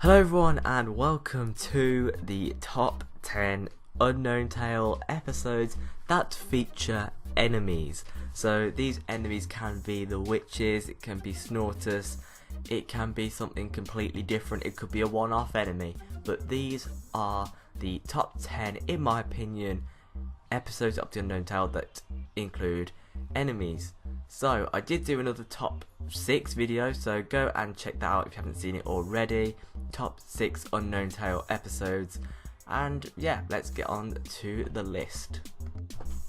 Hello everyone and welcome to the top 10 Unknown Tale episodes that feature enemies. So these enemies can be the witches, it can be Snortus, it can be something completely different, it could be a one-off enemy. But these are the top 10, in my opinion, episodes of the Unknown Tale that include enemies. So I did do another top 6 video, so go and check that out if you haven't seen it already. Top 6 Unknown Tale episodes, and yeah, let's get on to the list.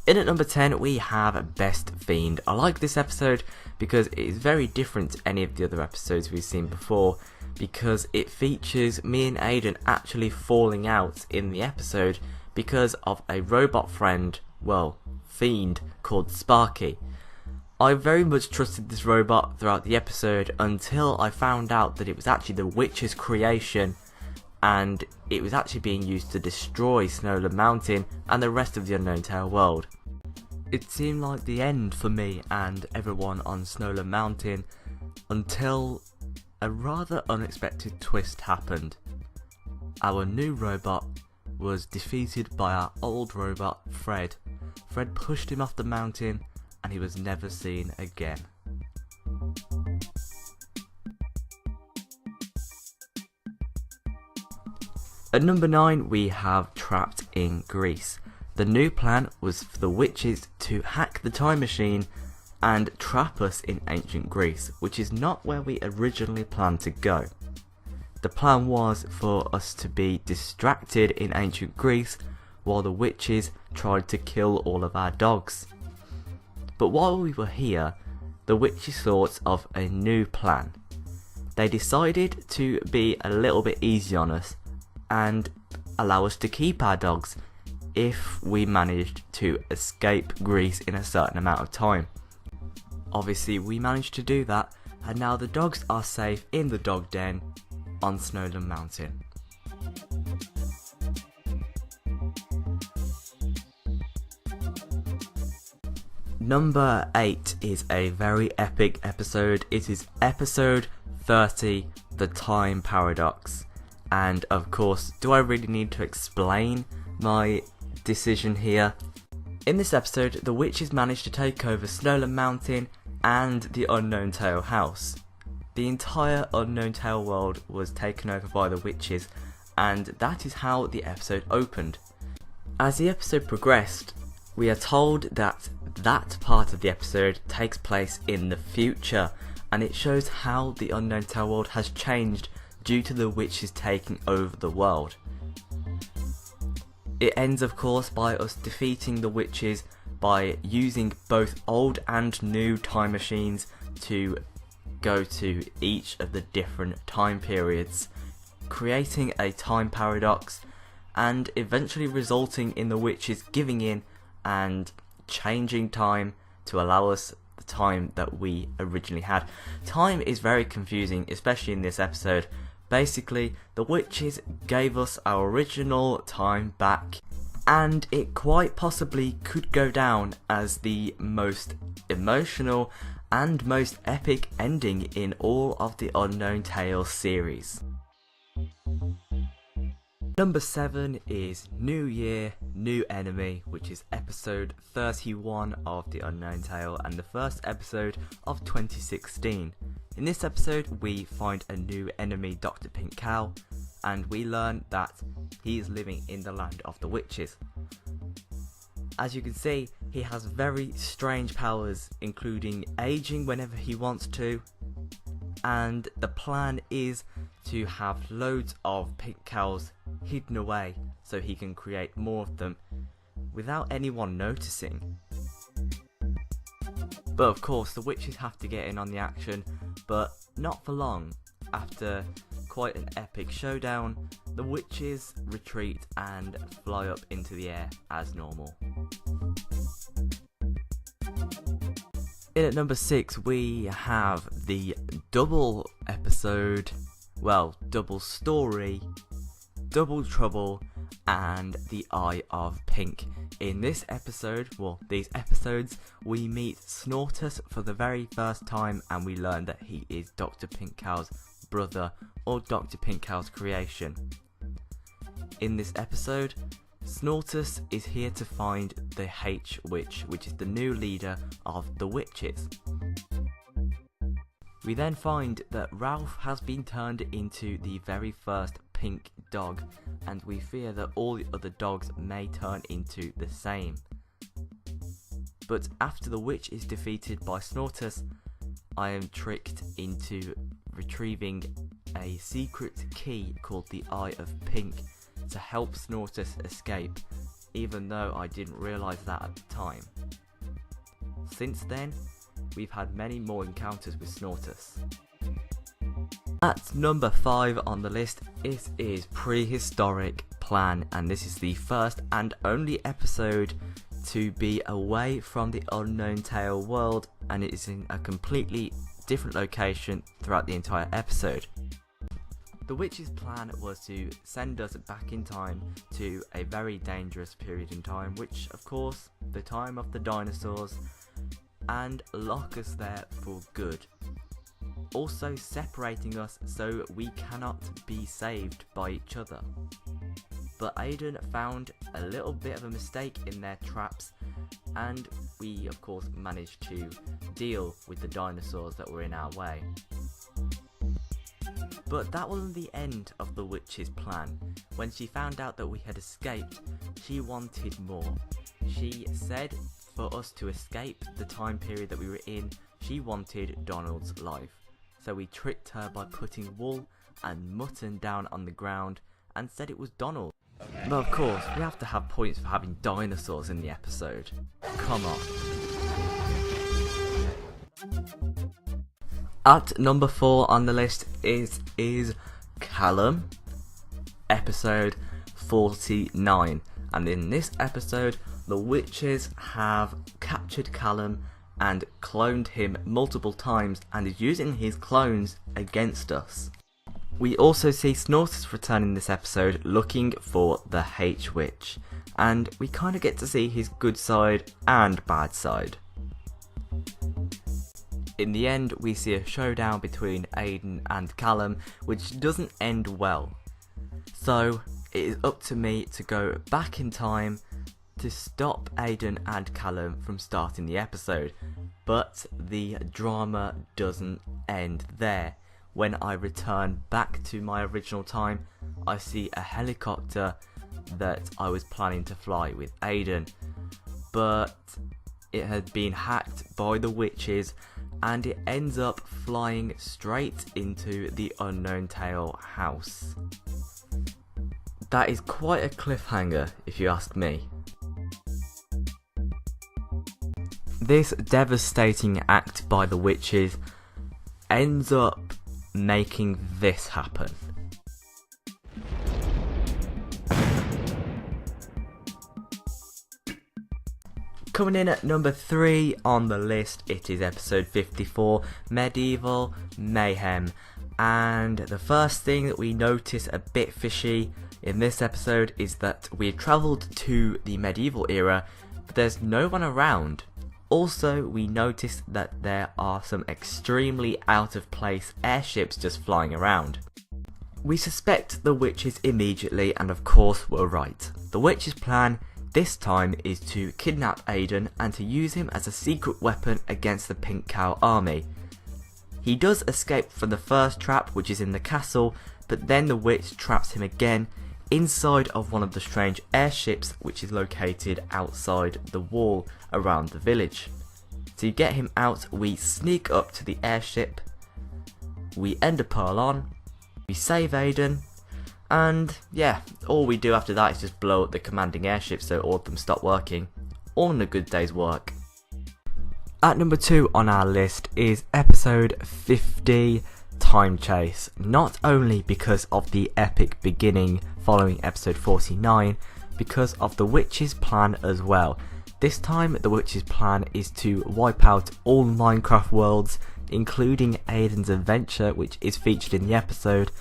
In at number 10 we have Best Fiend. I like this episode because it is very different to any of the other episodes we've seen before, because it features me and Aiden actually falling out in the episode because of a robot friend, well, Fiend, called Sparky. I very much trusted this robot throughout the episode until I found out that it was actually the witch's creation, and it was actually being used to destroy Snowland Mountain and the rest of the Unknown Tale world. It seemed like the end for me and everyone on Snowland Mountain until a rather unexpected twist happened. Our new robot was defeated by our old robot, Fred. Fred pushed him off the mountain and he was never seen again. At number 9 we have Trapped in Greece. The new plan was for the witches to hack the time machine and trap us in ancient Greece, which is not where we originally planned to go. The plan was for us to be distracted in ancient Greece while the witches tried to kill all of our dogs. But while we were here, the witches thought of a new plan. They decided to be a little bit easy on us and allow us to keep our dogs if we managed to escape Greece in a certain amount of time. Obviously we managed to do that, and now the dogs are safe in the dog den on Snowland Mountain. Number 8 is a very epic episode. It is episode 30, The Time Paradox. And of course, do I really need to explain my decision here? In this episode, the witches managed to take over Snowland Mountain and the Unknown Tale house. The entire Unknown Tale world was taken over by the witches, and that is how the episode opened. As the episode progressed, we are told that that part of the episode takes place in the future, and it shows how the Unknown Tale world has changed due to the witches taking over the world. It ends of course by us defeating the witches by using both old and new time machines to go to each of the different time periods, creating a time paradox and eventually resulting in the witches giving in and changing time to allow us the time that we originally had. Time is very confusing, especially in this episode. Basically, the witches gave us our original time back, and it quite possibly could go down as the most emotional and most epic ending in all of the Unknown Tale series. Number 7 is New Year, New Enemy, which is episode 31 of the Unknown Tale and the first episode of 2016. In this episode we find a new enemy, Dr. Pink Cow, and we learn that he is living in the land of the witches. As you can see, he has very strange powers, including aging whenever he wants to, and the plan is to have loads of pink cows hidden away so he can create more of them without anyone noticing. But of course the witches have to get in on the action, but not for long. After quite an epic showdown, the witches retreat and fly up into the air as normal. In at number 6 we have the double episode, well, double story, Double Trouble and the Eye of Pink. In this episode, well, these episodes, we meet Snortus for the very first time and we learn that he is Dr. Pink Cow's brother, or Dr. Pinkcow's creation. In this episode, Snortus is here to find the H-Witch, which is the new leader of the witches. We then find that Ralph has been turned into the very first pink dog, and we fear that all the other dogs may turn into the same. But after the witch is defeated by Snortus, I am tricked into retrieving a secret key called the Eye of Pink to help Snortus escape, even though I didn't realise that at the time. Since then, we've had many more encounters with Snortus. At number 5 on the list, it is Prehistoric Plan, and this is the first and only episode to be away from the Unknown Tale world, and it is in a completely different location throughout the entire episode. The witch's plan was to send us back in time to a very dangerous period in time, which of course, the time of the dinosaurs, and lock us there for good. Also separating us so we cannot be saved by each other. But Aiden found a little bit of a mistake in their traps, and we of course managed to deal with the dinosaurs that were in our way. But that wasn't the end of the witch's plan. When she found out that we had escaped, she wanted more. She said for us to escape the time period that we were in, she wanted Donald's life. So we tricked her by putting wool and mutton down on the ground and said it was Donald. Okay. But of course, we have to have points for having dinosaurs in the episode. Come on. At number 4 on the list is Callum, episode 49. And in this episode, the witches have captured Callum and cloned him multiple times and is using his clones against us. We also see Snortus return in this episode looking for the H-Witch, and we kind of get to see his good side and bad side. In the end, we see a showdown between Aiden and Callum, which doesn't end well. So, it is up to me to go back in time to stop Aiden and Callum from starting the episode. But the drama doesn't end there. When I return back to my original time, I see a helicopter that I was planning to fly with Aiden. But it had been hacked by the witches, and it ends up flying straight into the Unknown Tale house. That is quite a cliffhanger, if you ask me. This devastating act by the witches ends up making this happen. Coming in at number 3 on the list, it is episode 54, Medieval Mayhem. And the first thing that we notice a bit fishy in this episode is that we have travelled to the medieval era, but there's no one around. Also, we notice that there are some extremely out of place airships just flying around. We suspect the witches immediately, and of course we're right. The witches' plan this time is to kidnap Aiden and to use him as a secret weapon against the Pink Cow army. He does escape from the first trap, which is in the castle, but then the witch traps him again inside of one of the strange airships, which is located outside the wall around the village. To get him out, we sneak up to the airship, we end a pearl on, we save Aiden, and yeah, all we do after that is just blow up the commanding airship so all of them stop working. All in a good day's work. At number 2 on our list is episode 50, Time Chase. Not only because of the epic beginning following episode 49, because of the witch's plan as well. This time the witch's plan is to wipe out all Minecraft worlds, including Aiden's adventure, which is featured in the episode.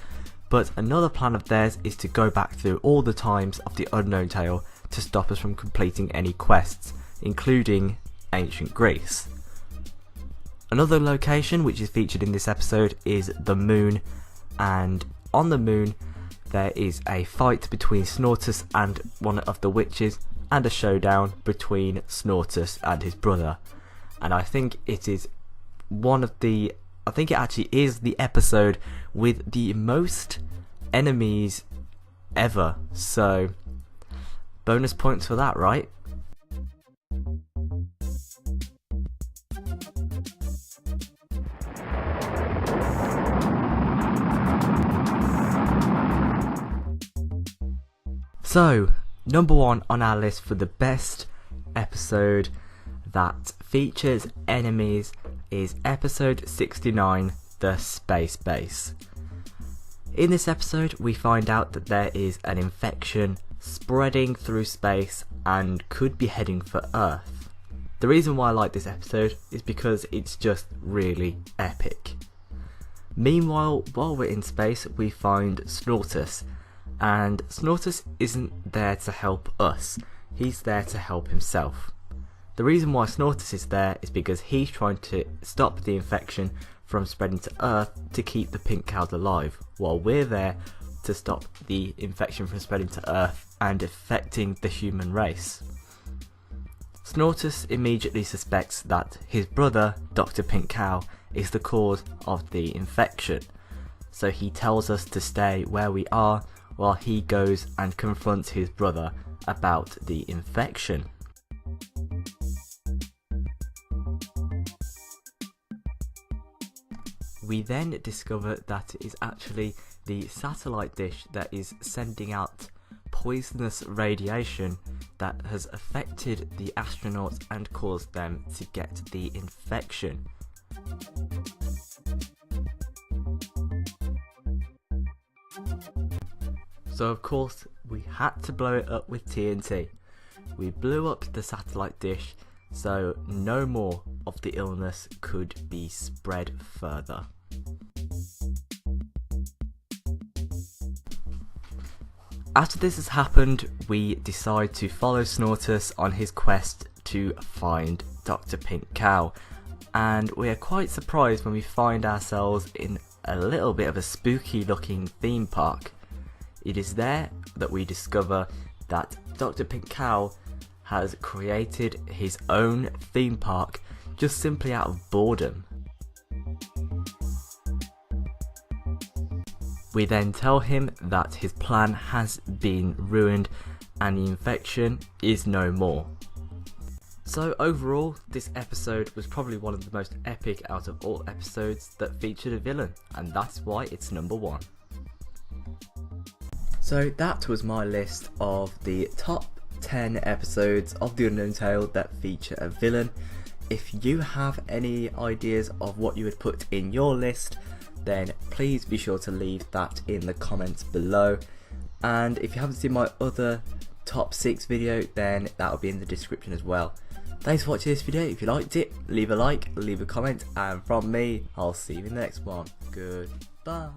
But another plan of theirs is to go back through all the times of the Unknown Tale to stop us from completing any quests, including ancient Greece. Another location which is featured in this episode is the moon, and on the moon there is a fight between Snortus and one of the witches, and a showdown between Snortus and his brother. And I think it is it actually is the episode with the most enemies ever, so bonus points for that, right? So, number one on our list for the best episode that features enemies is episode 69, The Space Base. In this episode, we find out that there is an infection spreading through space and could be heading for Earth. The reason why I like this episode is because it's just really epic. Meanwhile, while we're in space, we find Snortus. And Snortus isn't there to help us, he's there to help himself. The reason why Snortus is there is because he's trying to stop the infection from spreading to Earth to keep the pink cows alive, while we're there to stop the infection from spreading to Earth and affecting the human race. Snortus immediately suspects that his brother, Dr. Pink Cow, is the cause of the infection, so he tells us to stay where we are while he goes and confronts his brother about the infection. We then discover that it is actually the satellite dish that is sending out poisonous radiation that has affected the astronauts and caused them to get the infection. So of course we had to blow it up with TNT. We blew up the satellite dish so no more of the illness could be spread further. After this has happened, we decide to follow Snortus on his quest to find Dr. Pink Cow, and we are quite surprised when we find ourselves in a little bit of a spooky looking theme park. It is there that we discover that Dr. Pink Cow has created his own theme park just simply out of boredom. We then tell him that his plan has been ruined and the infection is no more. So overall, this episode was probably one of the most epic out of all episodes that featured a villain, and that's why it's number one. So that was my list of the top 10 episodes of The Unknown Tale that feature a villain. If you have any ideas of what you would put in your list, then please be sure to leave that in the comments below. And if you haven't seen my other top 6 video, then that will be in the description as well. Thanks for watching this video. If you liked it, leave a like, leave a comment, and from me, I'll see you in the next one. Goodbye.